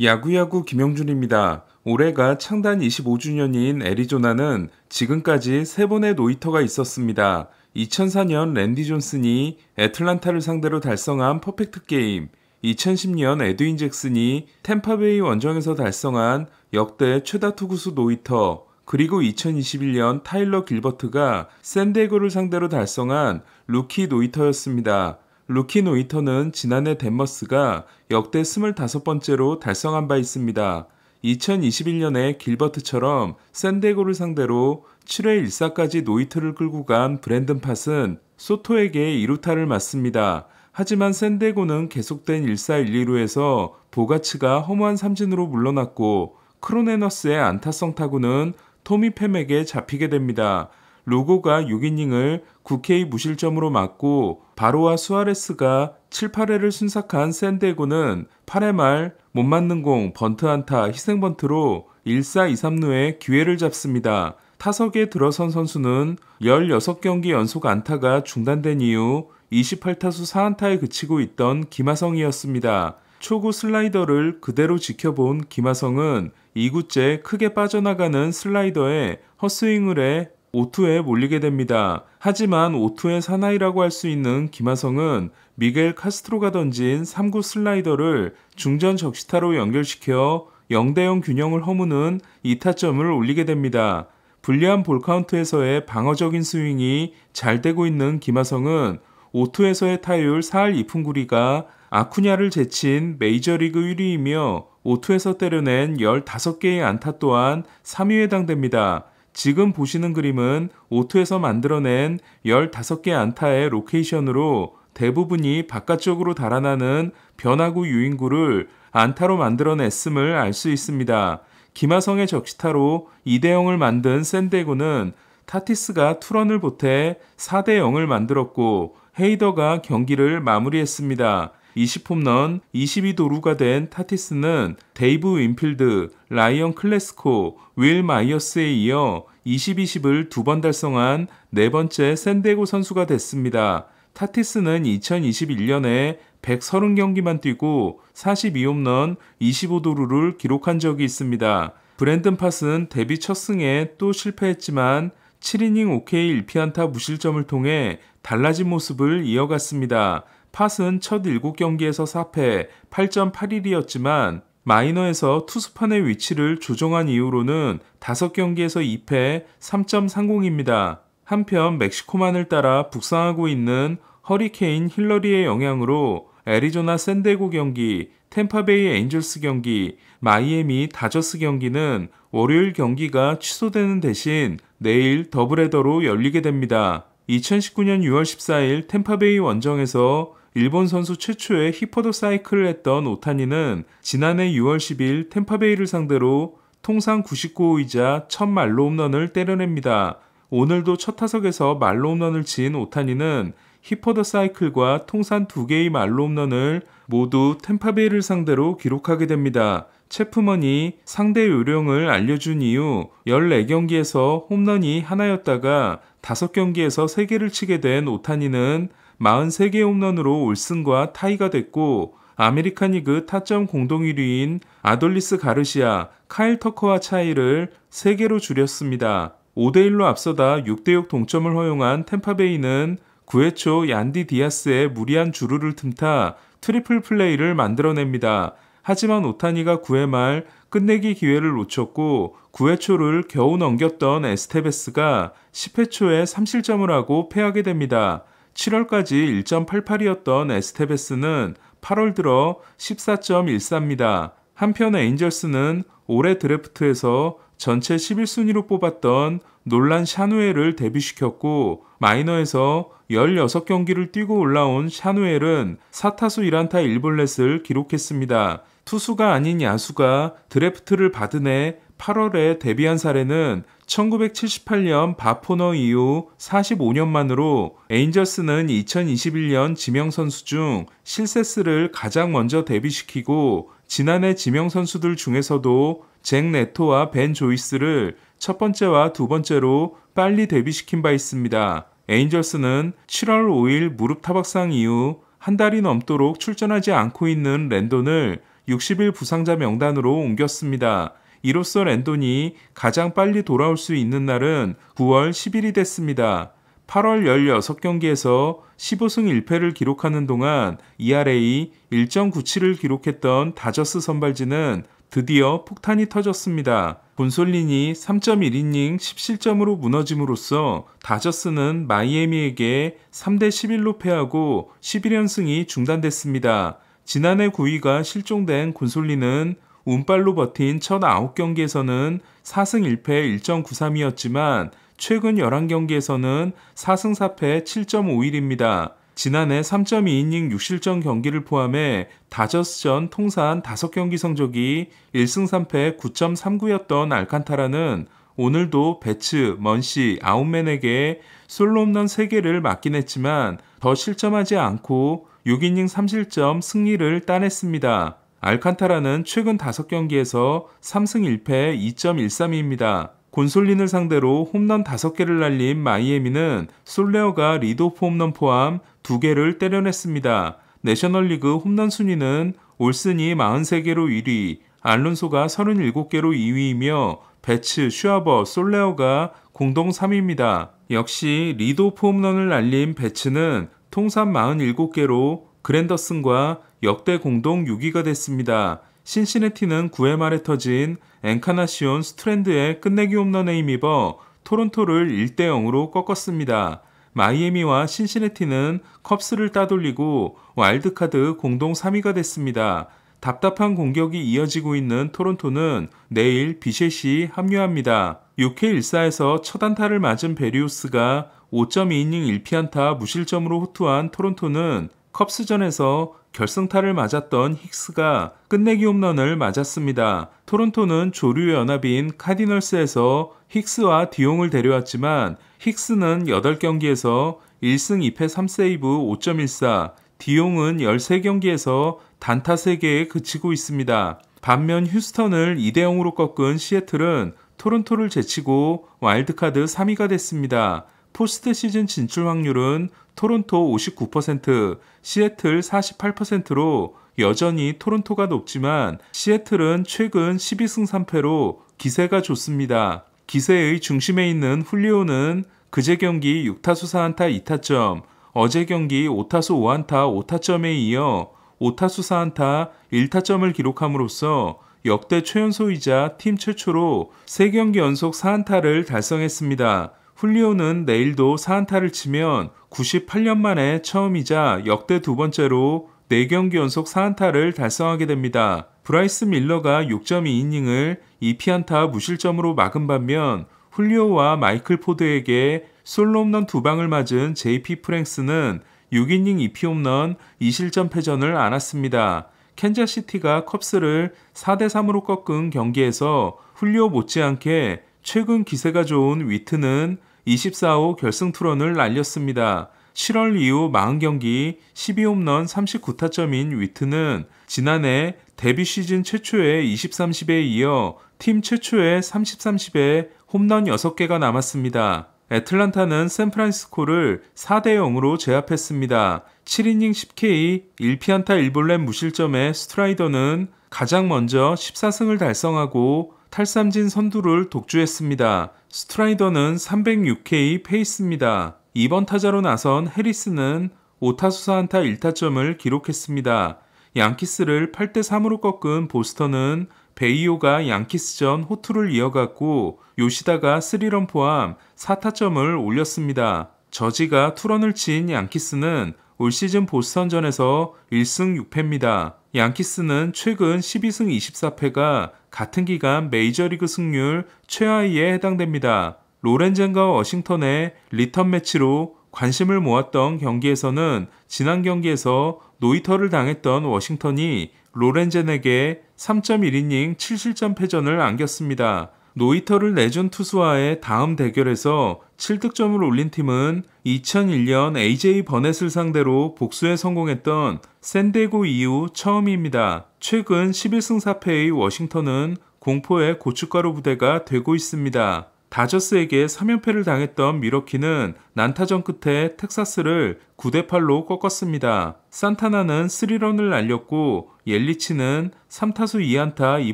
야구야구 김영준입니다. 올해가 창단 25주년인 애리조나는 지금까지 3번의 노히터가 있었습니다. 2004년 랜디 존슨이 애틀란타를 상대로 달성한 퍼펙트 게임, 2010년 에드윈 잭슨이 템파베이 원정에서 달성한 역대 최다 투구수 노히터, 그리고 2021년 타일러 길버트가 샌디에고를 상대로 달성한 루키 노히터였습니다. 루키 노히터는 지난해 댄머스가 역대 25번째로 달성한 바 있습니다. 2021년에 길버트처럼 샌디에고를 상대로 7회 1사까지 노히터를 끌고 간 브랜든 팟은 소토에게 2루타를 맞습니다. 하지만 샌디에고는 계속된 1사 1, 2루에서 보가츠가 허무한 삼진으로 물러났고 크로네너스의 안타성 타구는 토미 팸에게 잡히게 됩니다. 로고가 6이닝을 9K 무실점으로 맞고 바로와 수아레스가 7, 8회를 순삭한 샌디에고는 8회 말 못 맞는 공, 번트 안타, 희생번트로 1사 2, 3루에 기회를 잡습니다. 타석에 들어선 선수는 16경기 연속 안타가 중단된 이후 28타수 4안타에 그치고 있던 김하성이었습니다. 초구 슬라이더를 그대로 지켜본 김하성은 2구째 크게 빠져나가는 슬라이더에 헛스윙을 해 5투에 몰리게 됩니다. 하지만 5투의 사나이라고 할 수 있는 김하성은 미겔 카스트로가 던진 3구 슬라이더를 중전 적시타로 연결시켜 0대0 균형을 허무는 2타점을 올리게 됩니다. 불리한 볼카운트에서의 방어적인 스윙이 잘 되고 있는 김하성은 5투에서의 타율 4할 2푼 9리가 아쿠냐를 제친 메이저리그 1위이며 5투에서 때려낸 15개의 안타 또한 3위에 해당됩니다. 지금 보시는 그림은 5투에서 만들어낸 15개 안타의 로케이션으로 대부분이 바깥쪽으로 달아나는 변화구 유인구를 안타로 만들어냈음을 알 수 있습니다. 김하성의 적시타로 2대0을 만든 샌디에고는 타티스가 투런을 보태 4대0을 만들었고 헤이더가 경기를 마무리했습니다. 20홈런, 22도루가 된 타티스는 데이브 윈필드, 라이언 클래스코, 윌 마이어스에 이어 20-20을 2번 달성한 네 번째 샌디에고 선수가 됐습니다. 타티스는 2021년에 130경기만 뛰고 42홈런, 25도루를 기록한 적이 있습니다. 브랜든 팟은 데뷔 첫 승에 또 실패했지만 7이닝 5K 1피안타 무실점을 통해 달라진 모습을 이어갔습니다. 팟은 첫 7경기에서 4패 8.81이었지만 마이너에서 투수판의 위치를 조정한 이후로는 5경기에서 2패 3.30입니다. 한편 멕시코만을 따라 북상하고 있는 허리케인 힐러리의 영향으로 애리조나 샌디에고 경기, 템파베이 에인절스 경기, 마이애미 다저스 경기는 월요일 경기가 취소되는 대신 내일 더블헤더로 열리게 됩니다. 2019년 6월 14일 템파베이 원정에서 일본 선수 최초의 히퍼더 사이클을 했던 오타니는 지난해 6월 10일 템파베이를 상대로 통산 99호이자 첫 말로 홈런을 때려냅니다. 오늘도 첫 타석에서 말로 홈런을 친 오타니는 히퍼더 사이클과 통산 2개의 말로 홈런을 모두 템파베이를 상대로 기록하게 됩니다. 체프먼이 상대 요령을 알려준 이후 14경기에서 홈런이 하나였다가 5경기에서 3개를 치게 된 오타니는 43개 홈런으로 올승과 타이가 됐고 아메리칸 리그 타점 공동 1위인 아돌리스 가르시아, 카일 터커와 차이를 3개로 줄였습니다. 5대1로 앞서다 6대6 동점을 허용한 템파베이는 9회 초 얀디 디아스의 무리한 주루를 틈타 트리플 플레이를 만들어냅니다. 하지만 오타니가 9회 말 끝내기 기회를 놓쳤고 9회 초를 겨우 넘겼던 에스테베스가 10회 초에 3실점을 하고 패하게 됩니다. 7월까지 1.88이었던 에스테베스는 8월 들어 14.14입니다. 한편 에인절스는 올해 드래프트에서 전체 11순위로 뽑았던 놀란 샤누엘을 데뷔시켰고 마이너에서 16경기를 뛰고 올라온 샤누엘은 4타수 1안타 1볼넷을 기록했습니다. 투수가 아닌 야수가 드래프트를 받은 해 8월에 데뷔한 사례는 1978년 바포너 이후 45년 만으로 에인저스는 2021년 지명선수 중 실세스를 가장 먼저 데뷔시키고 지난해 지명선수들 중에서도 잭 네토와 벤 조이스를 첫 번째와 두 번째로 빨리 데뷔시킨 바 있습니다. 에인절스는 7월 5일 무릎 타박상 이후 한 달이 넘도록 출전하지 않고 있는 랜돈을 60일 부상자 명단으로 옮겼습니다. 이로써 렌돈이 가장 빨리 돌아올 수 있는 날은 9월 10일이 됐습니다. 8월 16경기에서 15승 1패를 기록하는 동안 ERA 1.97을 기록했던 다저스 선발진은 드디어 폭탄이 터졌습니다. 곤솔린이 3.1이닝 10실점으로 무너짐으로써 다저스는 마이애미에게 3대11로 패하고 11연승이 중단됐습니다. 지난해 9위가 실종된 곤솔린은 운빨로 버틴 첫 9경기에서는 4승 1패 1.93이었지만 최근 11경기에서는 4승 4패 7.51입니다. 지난해 3.2이닝 6실점 경기를 포함해 다저스전 통산 5경기 성적이 1승 3패 9.39였던 알칸타라는 오늘도 배츠, 먼시, 아웃맨에게 솔로 홈런 3개를 맞긴 했지만 더 실점하지 않고 6이닝 3실점 승리를 따냈습니다. 알칸타라는 최근 5경기에서 3승 1패 2.13입니다. 곤솔린을 상대로 홈런 5개를 날린 마이애미는 솔레어가 리드오프 홈런 포함 2개를 때려냈습니다. 내셔널리그 홈런 순위는 올슨이 43개로 1위, 알론소가 37개로 2위이며 배츠, 슈아버, 솔레어가 공동 3위입니다. 역시 리드오프 홈런을 날린 배츠는 통산 47개로 그랜더슨과 역대 공동 6위가 됐습니다. 신시내티는 9회 말에 터진 엔카나시온 스트랜드의 끝내기 홈런에 힘입어 토론토를 1대0으로 꺾었습니다. 마이애미와 신시내티는 컵스를 따돌리고 와일드카드 공동 3위가 됐습니다. 답답한 공격이 이어지고 있는 토론토는 내일 비셋이 합류합니다. 6회 1사에서 첫 안타를 맞은 베리우스가 5.2이닝 1피안타 무실점으로 호투한 토론토는 컵스전에서 결승타를 맞았던 힉스가 끝내기 홈런을 맞았습니다. 토론토는 조류 연합인 카디널스에서 힉스와 디용을 데려왔지만 힉스는 8경기에서 1승 2패 3세이브 5.14, 디용은 13경기에서 단타 3개에 그치고 있습니다. 반면 휴스턴을 2대0으로 꺾은 시애틀은 토론토를 제치고 와일드카드 3위가 됐습니다. 포스트 시즌 진출 확률은 토론토 59%, 시애틀 48%로 여전히 토론토가 높지만 시애틀은 최근 12승 3패로 기세가 좋습니다. 기세의 중심에 있는 훌리오는 그제 경기 6타수 4안타 2타점, 어제 경기 5타수 5안타 5타점에 이어 5타수 4안타 1타점을 기록함으로써 역대 최연소이자 팀 최초로 3경기 연속 4안타를 달성했습니다. 훌리오는 내일도 4안타를 치면 98년 만에 처음이자 역대 2번째로 4경기 연속 4안타를 달성하게 됩니다. 브라이스 밀러가 6.2이닝을 2피안타 무실점으로 막은 반면 훌리오와 마이클 포드에게 솔로 홈런 2방을 맞은 JP 프랭스는 6이닝 2피 홈런 2실점 패전을 안았습니다. 캔자시티가 컵스를 4대3으로 꺾은 경기에서 훌리오 못지않게 최근 기세가 좋은 위트는 24호 결승 투런을 날렸습니다. 7월 이후 40경기 12홈런 39타점인 위트는 지난해 데뷔 시즌 최초의 20-30에 이어 팀 최초의 30-30에 홈런 6개가 남았습니다. 애틀란타는 샌프란시스코를 4대0으로 제압했습니다. 7이닝 10K 1피안타 1볼넷 무실점의 스트라이더는 가장 먼저 14승을 달성하고 탈삼진 선두를 독주했습니다. 스트라이더는 306K 페이스입니다. 2번 타자로 나선 해리스는 5타수 4안타 1타점을 기록했습니다. 양키스를 8대3으로 꺾은 보스턴은 베이오가 양키스전 호투를 이어갔고 요시다가 3런 포함 4타점을 올렸습니다. 저지가 투런을 친 양키스는 올 시즌 보스턴전에서 1승 6패입니다. 양키스는 최근 12승 24패가 같은 기간 메이저리그 승률 최하위에 해당됩니다. 로렌젠과 워싱턴의 리턴 매치로 관심을 모았던 경기에서는 지난 경기에서 노히터를 당했던 워싱턴이 로렌젠에게 3.1이닝 7실점 패전을 안겼습니다. 노히터를 내준 투수와의 다음 대결에서 7득점을 올린 팀은 2001년 AJ 버넷을 상대로 복수에 성공했던 샌디에고 이후 처음입니다. 최근 11승 4패의 워싱턴은 공포의 고춧가루 부대가 되고 있습니다. 다저스에게 3연패를 당했던 미러키는 난타전 끝에 텍사스를 9대8로 꺾었습니다. 산타나는 3런을 날렸고 옐리치는 3타수 2안타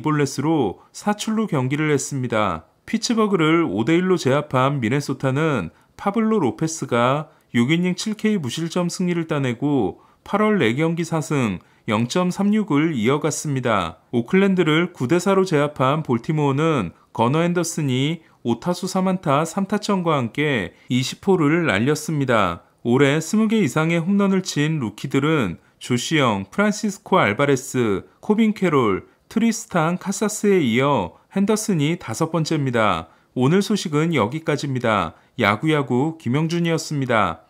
2볼넷으로 사출로 경기를 했습니다. 피츠버그를 5대1로 제압한 미네소타는 파블로 로페스가 6이닝 7K 무실점 승리를 따내고 8월 4경기 4승 0.36을 이어갔습니다. 오클랜드를 9대4로 제압한 볼티모어는 거너 앤더슨이 5타수 3안타 3타점과 함께 20호를 날렸습니다. 올해 20개 이상의 홈런을 친 루키들은 조시영, 프란시스코 알바레스, 코빈 캐롤, 트리스탄 카사스에 이어 핸더슨이 5번째입니다. 오늘 소식은 여기까지입니다. 야구야구 김영준이었습니다.